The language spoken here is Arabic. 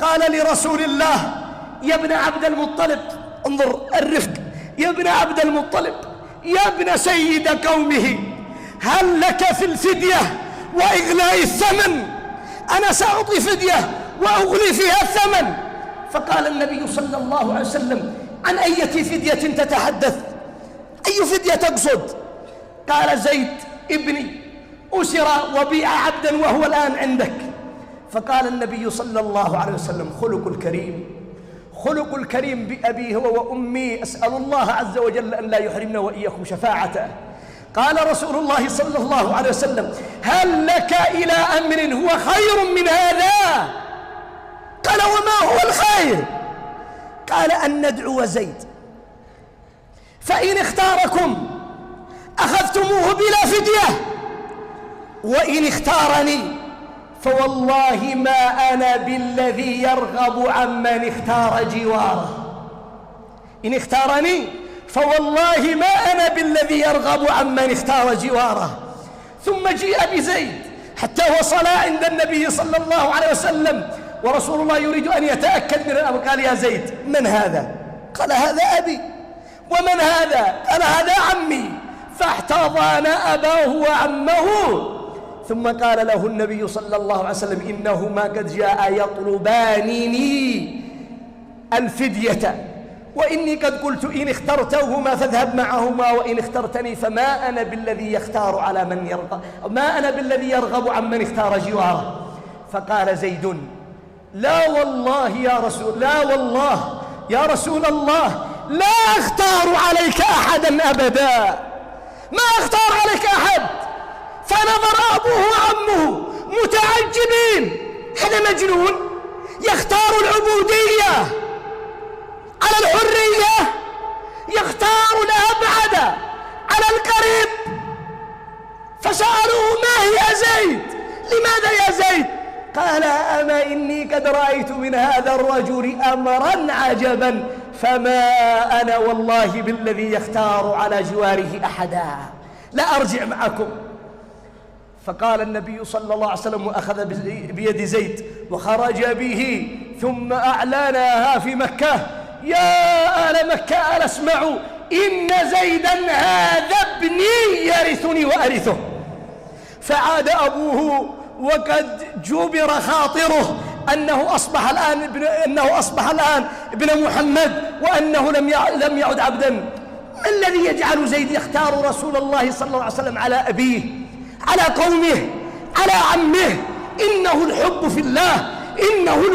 قال لرسول الله: يا ابن عبد المطلب، انظر الرفق، يا ابن عبد المطلب، يا ابن سيد قومه، هل لك في الفدية وإغلاء الثمن؟ أنا سأعطي فدية وأغلي فيها الثمن. فقال النبي صلى الله عليه وسلم: عن أي فدية تتحدث؟ أي فدية تقصد؟ قال: زيد ابني أسر وبيع عبدا وهو الآن عندك. فقال النبي صلى الله عليه وسلم: خلق الكريم، خلق الكريم بأبي هو وأمي، أسأل الله عز وجل أن لا يحرمنا وإياكم شفاعته. قال رسول الله صلى الله عليه وسلم: هل لك إلى أمر هو خير من هذا؟ قال: وما هو الخير؟ قال: أن ندعو زيد، فإن اختاركم أخذتموه بلا فدية، وإن اختارني فوالله ما أنا بالذي يرغب عمن اختار جواره. إن اختارني فوالله ما أنا بالذي يرغب عمن اختار جواره. ثم جيء بزيد حتى وصل عند النبي صلى الله عليه وسلم، ورسول الله يريد أن يتأكد من الأمر. قال: يا زيد، من هذا؟ قال: هذا أبي. ومن هذا؟ قال: هذا عمي. فاحتضن أباه وعمه. ثم قال له النبي صلى الله عليه وسلم: إنهما قد جاء يطلبانني الفدية، وإني قد قلت إن اخترتهما فاذهب معهما، وإن اخترتني فما أنا بالذي يختار على من يرغب، ما أنا بالذي يرغب عن من اختار جواره. فقال زيد: لا والله يا رسول، لا والله يا رسول الله، لا أختار عليك أحدا أبدا، ما أختار عليك أحد. فنظر أبوه وعمه متعجبين: هذا مجنون يختار العبودية على الحرية، يختار الأبعد على القريب. فسألوه: ما هي يا زيد؟ لماذا يا زيد؟ قال: أما إني قد رأيت من هذا الرجل أمرا عجبا، فما أنا والله بالذي يختار على جواره أحدا، لا أرجع معكم. فقال النبي صلى الله عليه وسلم وأخذ بيد زيد وخرج به، ثم أعلنها في مكة: يا أهل مكة ألا اسمعوا، إن زيدا هذا ابني يرثني وأرثه. فعاد أبوه وقد جبر خاطره أنه أصبح الآن ابن محمد، وأنه لم يعد عبدا. ما الذي يجعل زيد يختار رسول الله صلى الله عليه وسلم على أبيه، على قومه، على عمه؟ إنه الحب في الله، إنه